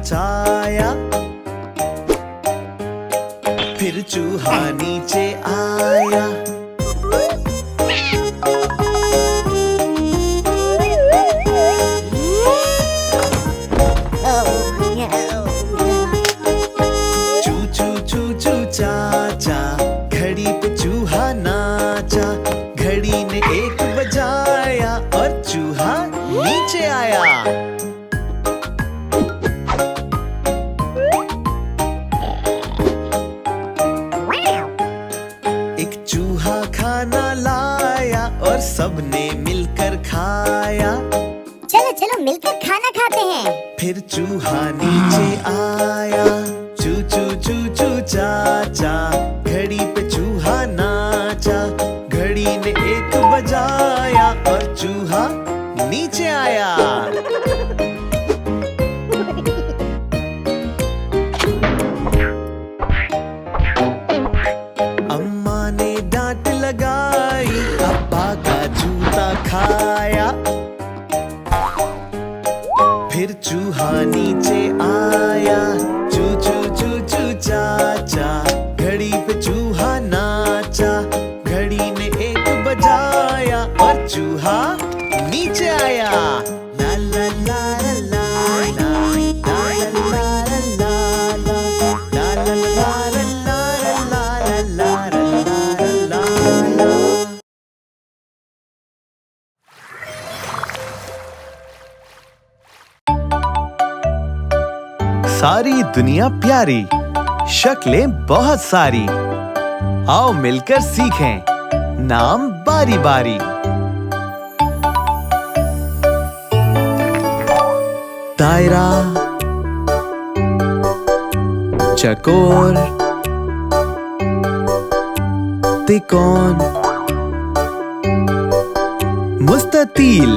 छाया, फिर चूहा नीचे आया। चूचू चूचू चाचा, घड़ी पे चूहा नाचा, घड़ी ने 1 बजाया और चूहा नीचे आया। एक चूहा खाना लाया और सबने मिलकर खाया। चलो चलो मिलकर खाना खाते हैं। फिर चूहा नीचे आया। चूचू चूचू चाचा, घड़ी पे चूहा नाचा, घड़ी ने 1 बजाया और चूहा नीचे आया। अम्मा ने डांट लगाई, अब्बा का जूता खाया। फिर चूहा नीचे आया। चूचू चूचू चाचा, घड़ी पे चूहा नाचा, घड़ी ने 1 बजाया और चूहा नीचे आया। ला ला ला ला ला ला ला ला ला ला ला ला ला ला ला। सारी दुनिया प्यारी, शक्लें बहुत सारी, आओ मिलकर सीखें नाम बारी बारी। दायरा, चकोर, तिकोन, मुस्ततील।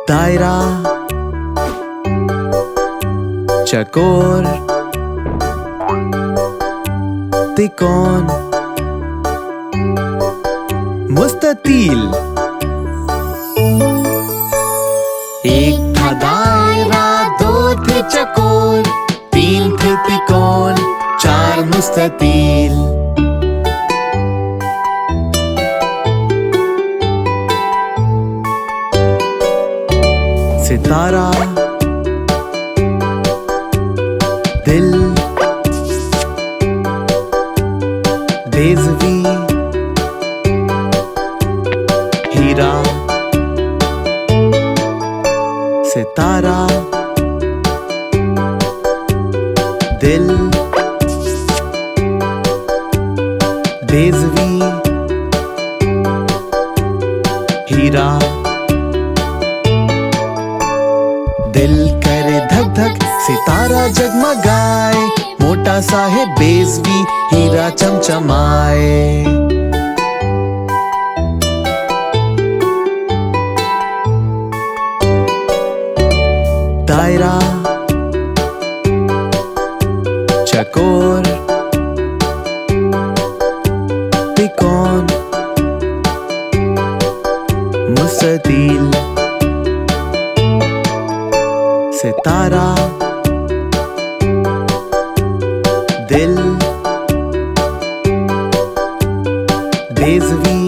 दायरा, चकोर, तिकोन, मुस्ततील। एक था दायरा, 2 थे चकोर, 3 थे तिकोन, 4 मुस्ततील। सितारा, दिल, बेज़वी, हीरा। सितारा, दिल, बेज़वी, हीरा। दिल करे धक धक, सितारा जगमगाए, मोटा सा है बेज़वी, हीरा चमचमाए। दायरा, चकोर, तिकोन, मुस्ततील। सितारा, दिल, बेज़वी,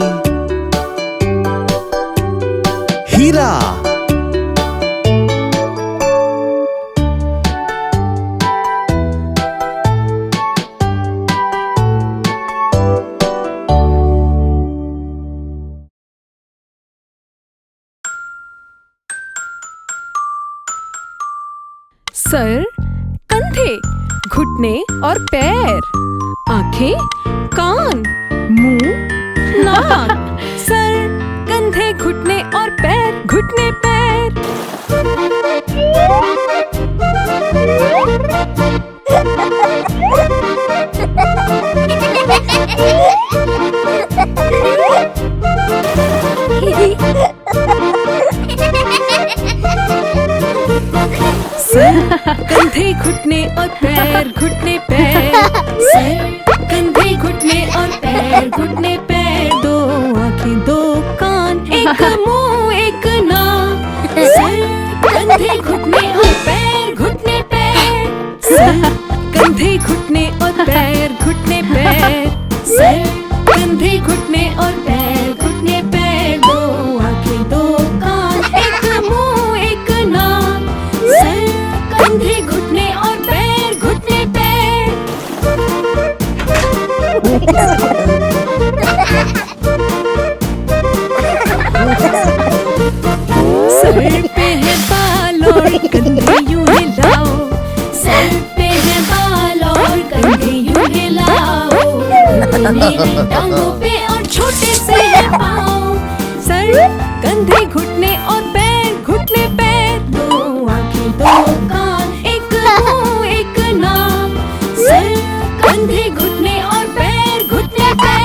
हीरा। सर, कंधे, घुटने और पैर, आंखें, कान, मुंह, नाक। सर, कंधे, घुटने और पैर, घुटने पैर। सर, कंधे, घुटने और पैर, घुटने पैर। सर, कंधे, घुटने और पैर, घुटने पैर। 2 आंखें, 2 कान, 1 मुंह, 1 नाक। सर, कंधे, सर पे है बाल और कंधे यूं हिलाओ, सर पे है बाल और कंधे यूं हिलाओ, मेरे टांगों पे और छोटे से है पाँव। सर कंधे घुटने और पैर, घुटने पैर, दो आँखें दो कान, एक मुंह एक नाक। सर कंधे घुटने और पैर, घुटने पैर।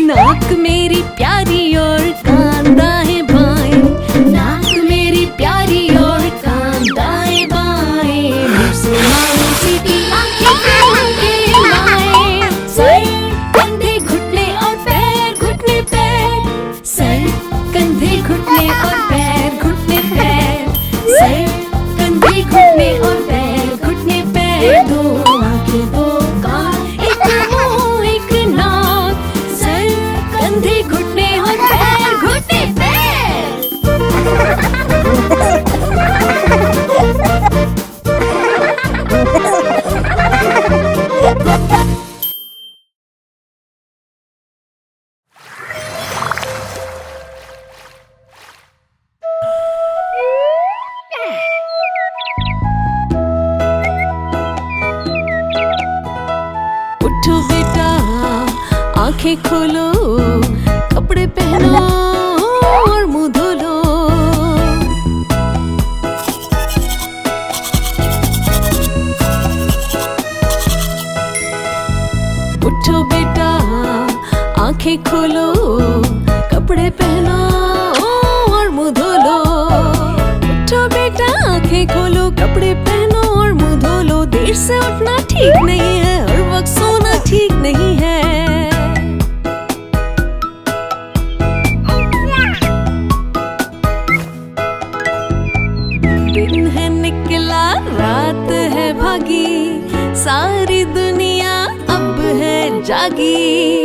नाक मेरी प्यारी और कान दाएं बाएं, नाक मेरी प्यारी और कान दाएं बाएं, मुंह से मारो सीटी आंखें लाएं। सर कंधे घुटने और पैर, घुटने पैर, सर कंधे घुटने और पैर, घुटने पैर, सर कंधे घुटने और पैर, घुटने पैर, दो आंखें दो कान, एक मुंह एक नाक। सर कंधे घुटने और पैर, घुटने पैर। उठो बेटा आंखें खोलो, कपड़े पहनो और मुंह धो लो। उठो बेटा आंखें खोलो, कपड़े पहनो और मुंह धो लो। उठो बेटा आंखें खोलो, कपड़े पहनो और मुंह धो लो। देर से उठना ठीक नहीं है, हर वक्त सोना ठीक नहीं है। दिन है निकला रात है भागी, सारी दुनिया अब है जागी।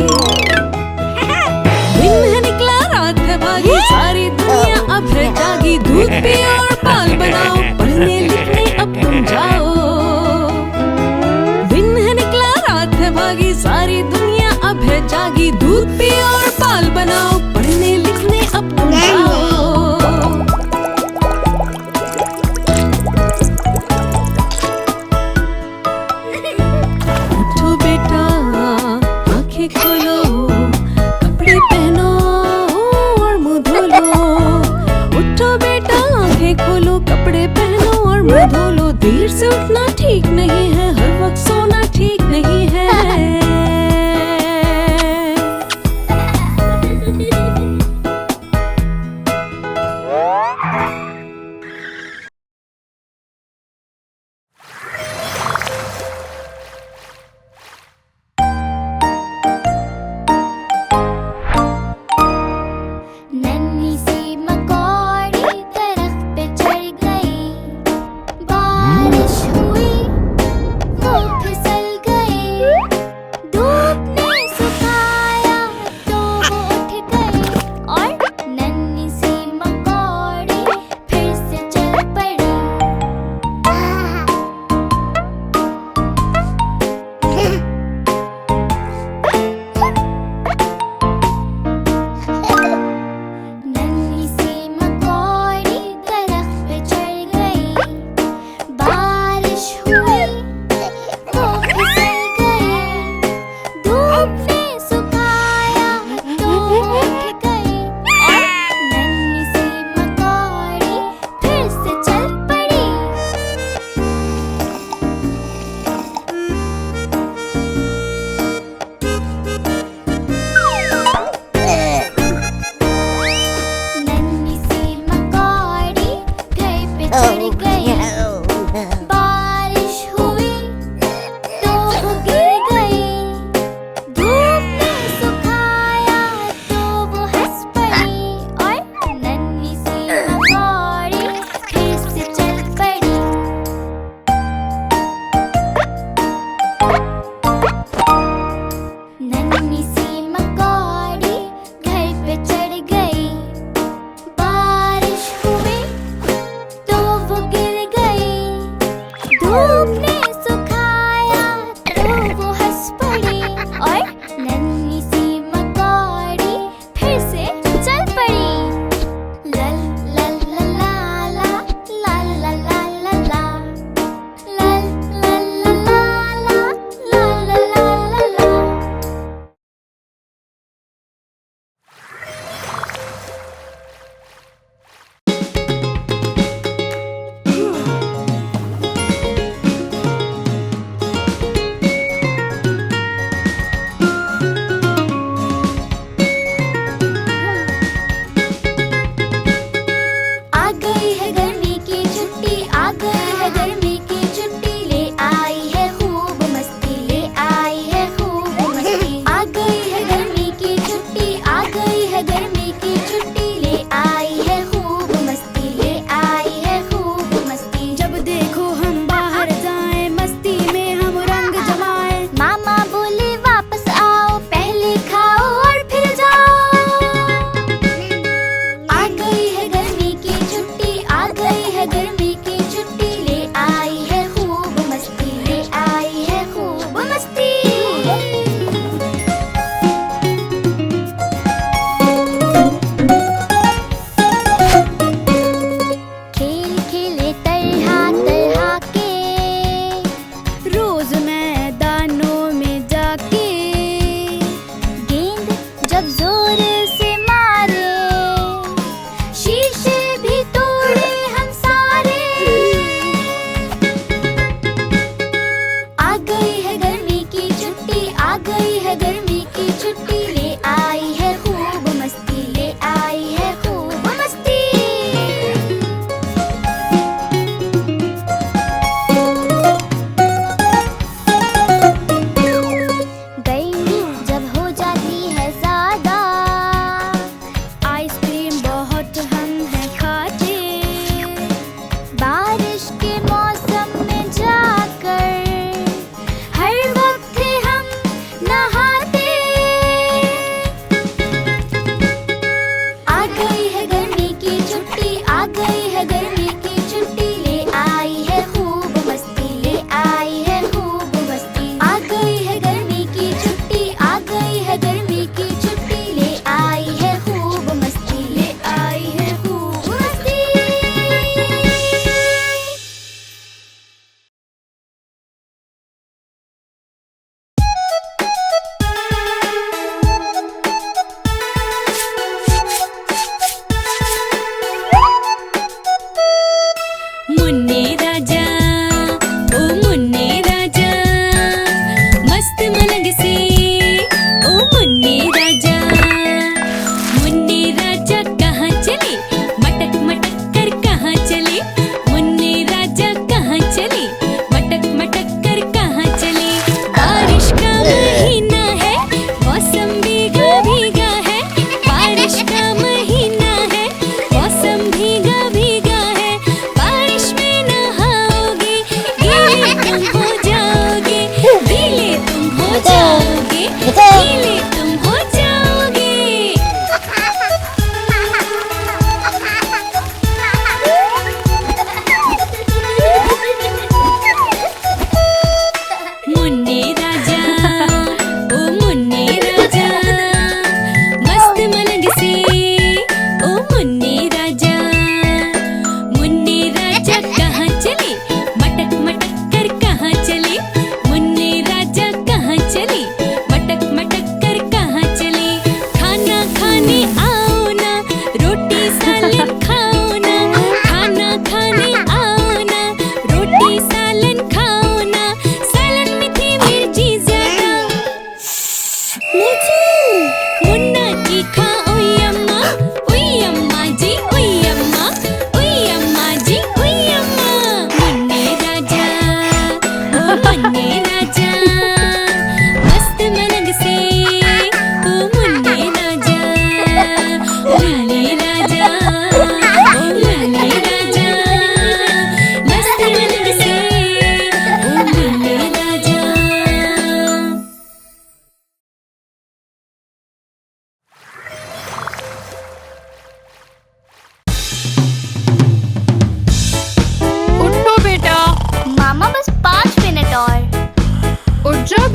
दिन है निकला रात है भागी, सारी दुनिया अब है जागी। दूध पियो और पाल बनाओ, पढ़ने लिखने अब तुम जाओ। दिन है निकला रात है भागी, सारी दुनिया अब है जागी। दूध पियो और पाल बनाओ, पढ़ने लिखने अब तुम जाओ। उठो बेटा आंखें खोलो, कपड़े पहनो और मुंह धो लो। उठो बेटा आंखें खोलो, कपड़े पहनो और मुंह धो लो। देर से उठना ठीक नहीं है, हर वक्त सोना ठीक नहीं है। नन्ही सी मकोड़ी दरख्त पे चढ़ गई, बारिश हुई वो फिसल गई।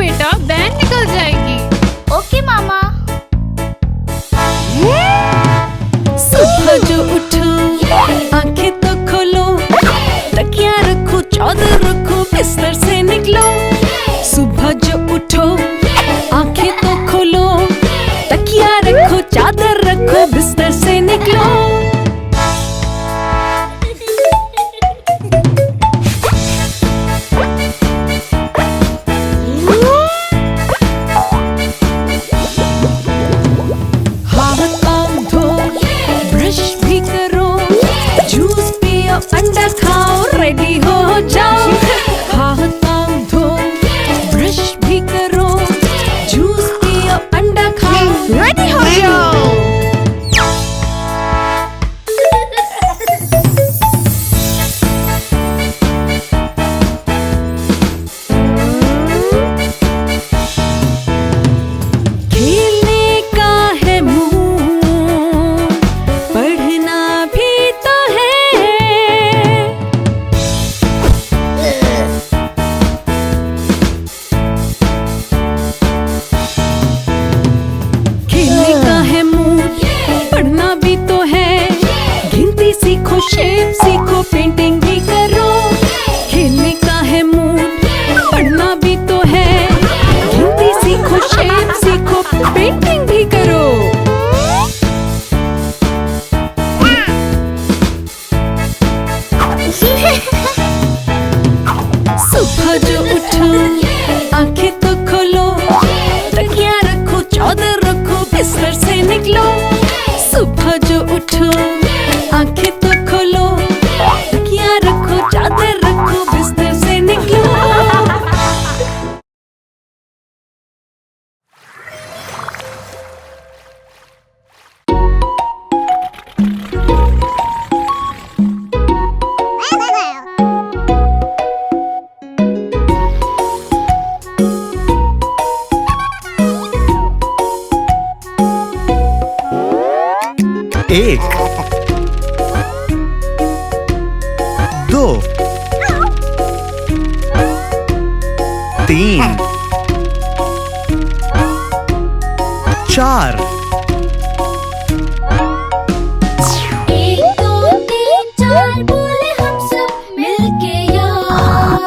बेटा, बैंड निकल जाएगी। ओके मामा। सुबह जो उठो आंखें तो खोलो, तकिया रखो, चादर रखो, बिस्तर से निकलो। सुबह जो उठो आंखें तो खोलो, तकिया रखो, चादर रखो, बिस्तर से निकलो। अंडा खाओ, रेडी हो जाओ। हाथ पाँव धो, ब्रश भी करो, जूस पियो, अंडा खाओ, रेडी हो जाओ। खेलने का है मूड, पढ़ना भी तो है। शेप सीखो, पेंटिंग भी करो। खेलने का है मूड, पढ़ना भी तो है। हिंदी सीखो, शेप सीखो, पेंटिंग भी करो। सुबह जो उठो आंखें तो खोलो, तकिया रखो, चादर रखो, बिस्तर से निकलो। सुबह जो उठो आंखें तो खोलो, तकिया रखो, चादर रखो, बिस्तर से निकलो। एक, दो, तीन, चार, 1 2 3 4 बोले हम सब मिलके यार।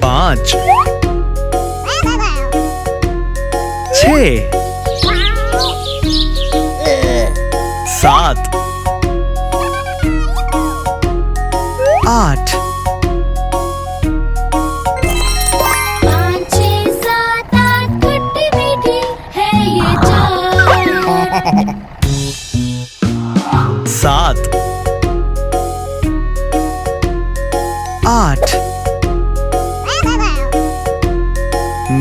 5, 6, 7, 8, 5 6 7 8 खट्टी मीठी है ये चार। 7, 8,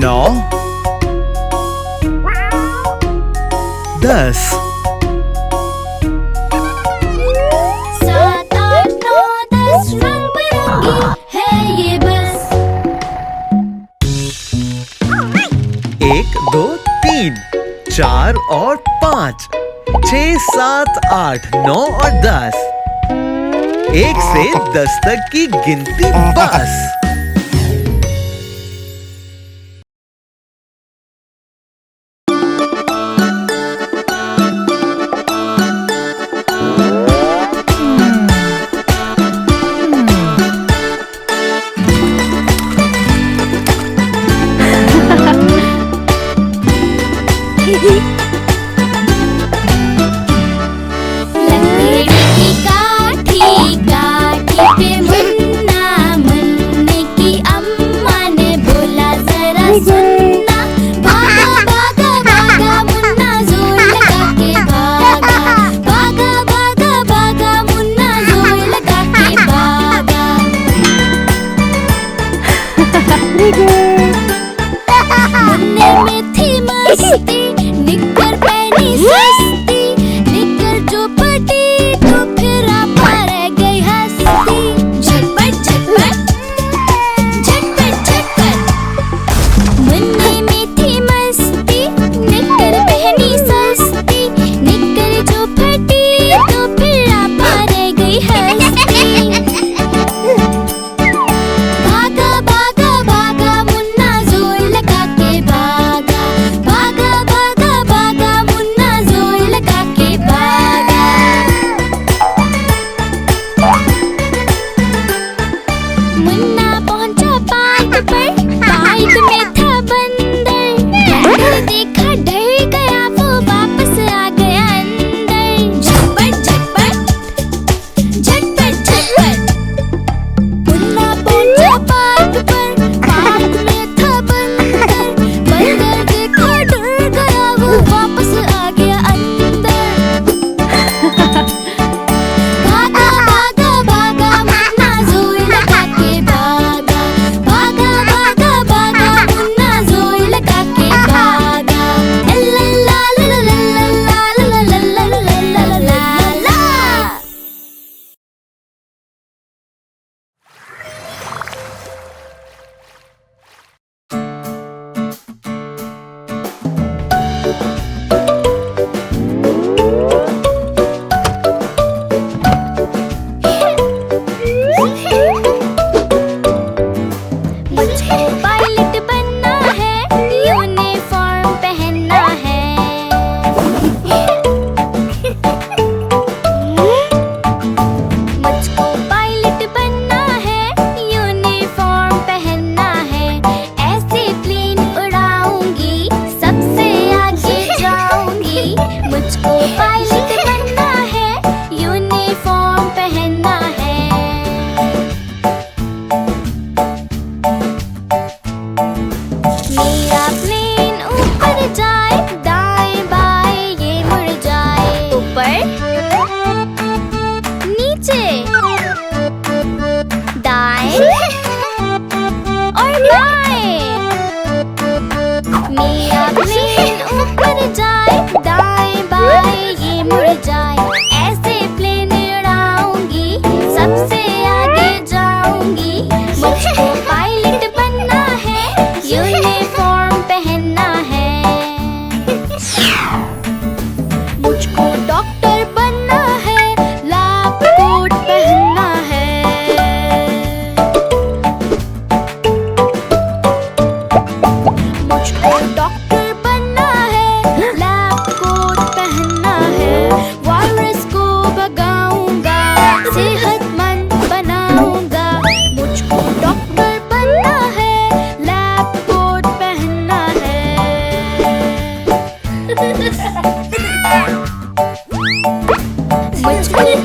9, 10, 7 8 9 10 रंग बिरंगी है ये बस। 1 2 3 4 और 5, 6 7 8 9 और 10, 1 से 10 तक की गिनती बस। लकड़ी की काठी काठी पे मुन्ना मुन्ने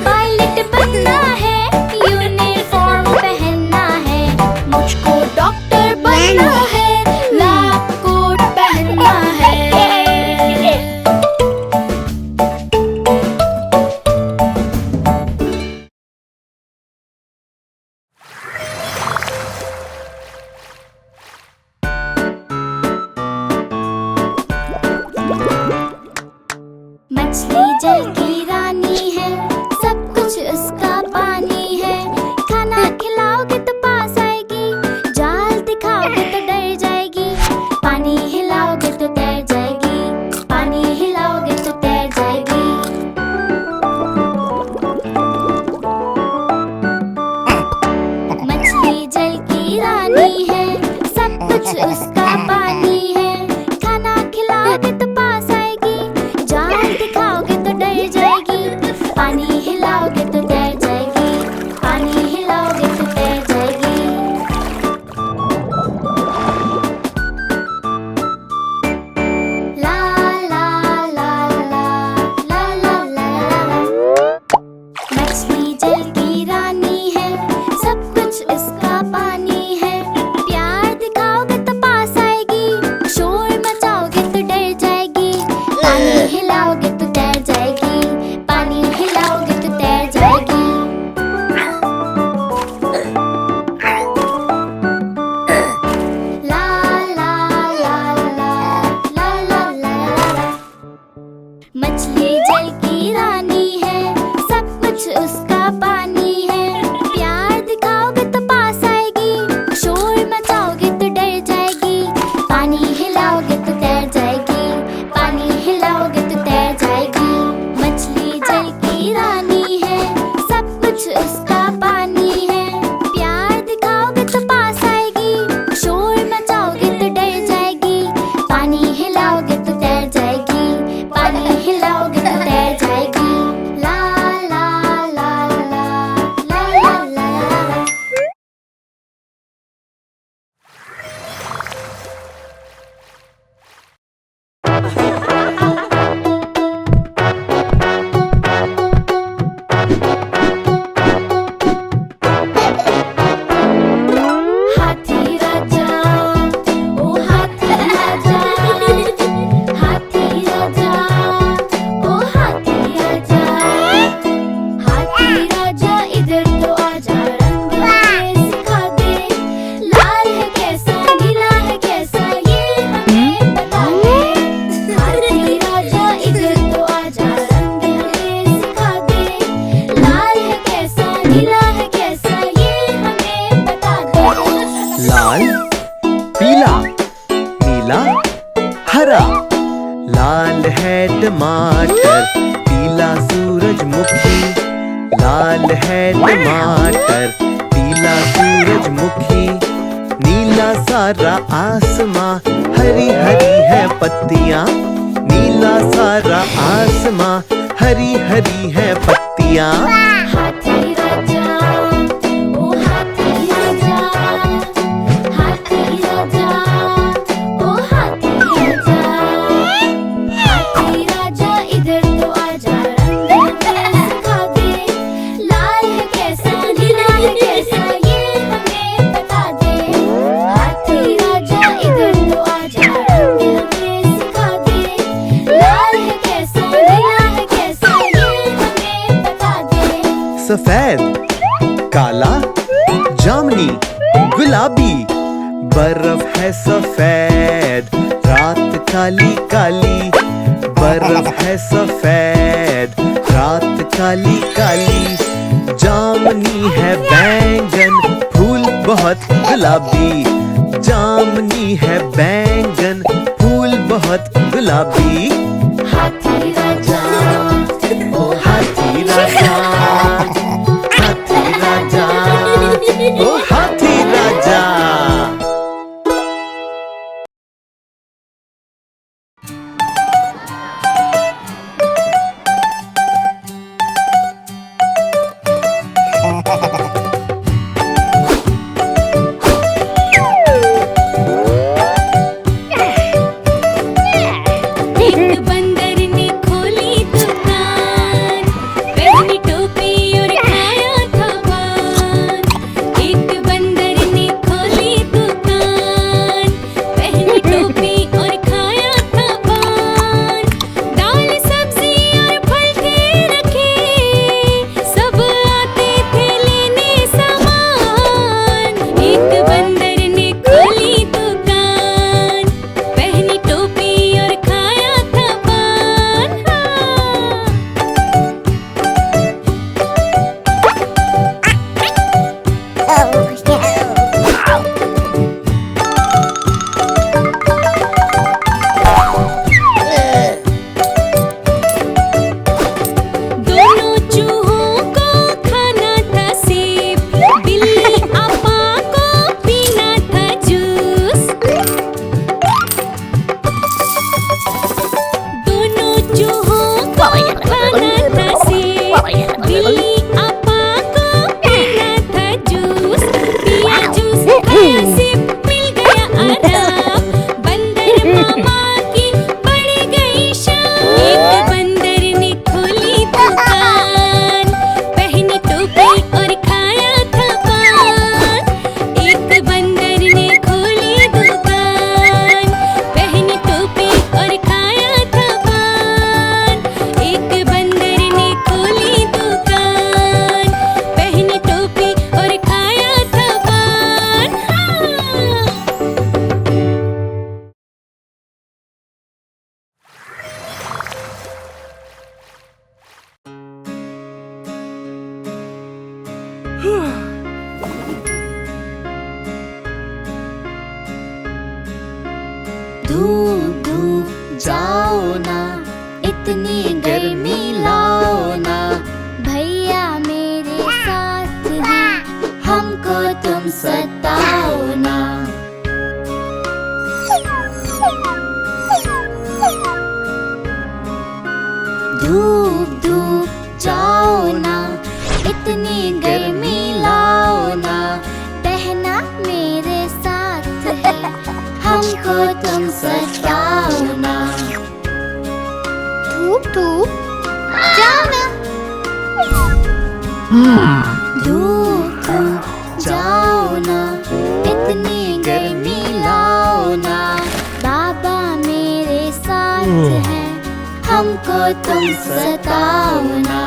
पायलट बनना है, यूनिफॉर्म पहनना है, मुझको डॉक्टर बनना है, लैब कोट पहनना है। मछली जल की रानी है, सब कुछ उसका पानी है, खाना खिलाओगे तो पास आएगी, जाल दिखाओगे तो डर जाएगी, पानी हिलाओगे तो तैर जाएगी, पानी हिलाओगे तो तैर जाएगी। मछली जल की रानी है, सब कुछ उसका पानी है, खाना खिलाओगे तो पास आएगी, जाल दिखाओगे तो डर जाएगी, पानी हिलाओगे तो तैर जाएगी, पानी हिलाओगे तो तैर जाएगी। ला ला ला ला ला ला ला ला। मछली जल की रानी है, सब कुछ उसका पानी है, प्यार दिखाओगे तो पास आएगी, शोर मचाओगे तो डर जाएगी, पानी हिलाओगे तो तैर जाएगी, पानी हिलाओगे तो तैर जाएगी। ला ला ला ला ला ला ला ला। मछली जल की रानी है, सब कुछ उसका पानी है, प्यार दिखाओगे तो पास आएगी, शोर मचाओगे तो डर जाएगी, पानी हिलाओगे तो तैर जाएगी, पानी हिलाओगे तो तैर जाएगी। मछली जल की रानी है, सब कुछ उसका पानी है, प्यार दिखाओगे तो पास आएगी, शोर मचाओगे तो डर जाएगी, पानी हिलाओगे तो तैर जाएगी, पानी हिलाओगे तो तैर जाएगी। ला ला ला ला ला ला ला ला। हाथी राजा, ओ हाथी राजा, हाथी राजा, ओ हाथी राजा, हाथी राजा इधर तो आजा, रंग हमें सिखा दे, लाल है कैसा, नीला है कैसा, ये हमें बता दे। हाथी राजा इधर तो आजा, रंग हमें सिखा दे, लाल है कैसा, नीला है कैसा, ये हमें बता दे। लाल, पीला, नीला, हरा। लाल है टमाटर, पीला सूरजमुखी, लाल है टमाटर, पीला सूरजमुखी, नीला सारा आसमां, हरी हरी है पत्तियां, नीला सारा आसमां, हरी हरी है पत्तियां। हाथी राजा, ओ हाथी राजा, हाथी राजा, ओ हाथी राजा, हाथी राजा इधर तो आजा, रंग हमें सिखा दे, लाल है कैसा, नीला है कैसा, ये हमें बता दे। हाथी राजा इधर तो आजा, रंग हमें सिखा दे, लाल है कैसा, नीला है कैसा, ये हमें बता दे। सफेद, काला, जामनी, गुलाबी। बर्फ है सफेद, रात काली काली, बर्फ है सफेद, रात काली काली। जामनी है बैंगन, फूल बहुत गुलाबी, जामनी है बैंगन, फूल बहुत गुलाबी। हाथी राजा, ओ हाथी राजा, हाथी राजा, ओ हाथी राजा। एक बंदर ने धूप धूप जाओ ना, इतनी गर्मी लाओ ना, भैया मेरे साथ हैं, हमको तुम सताओ ना। धूप धूप जाओ ना, इतनी गर्मी लाओ ना, बहना मेरे साथ है, हमको तुम सताओ ना। धूप धूप जाओ ना, धूप धूप जाओ ना, इतनी गर्मी लाओ ना, बाबा मेरे साथ है, हमको तुम सताओ ना।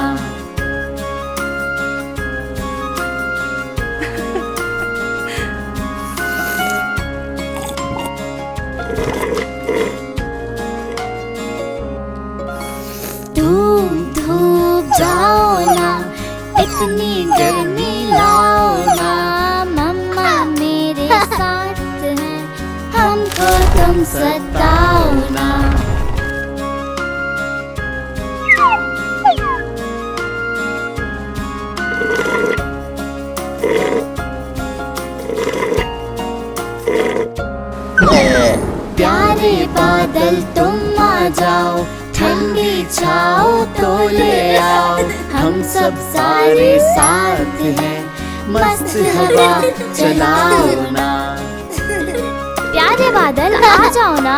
धूप धूप जाओ ना, इतनी गर्मी लाओ ना, मम्मा मेरे साथ है, हमको तुम सताओ ना। प्यारे बादल तुम आ जाओ, ठंडी छाओ तो ले आओ, हम सब सारे साथ हैं, मस्त हवा चलाओ ना। प्यारे बादल आ जाओ ना।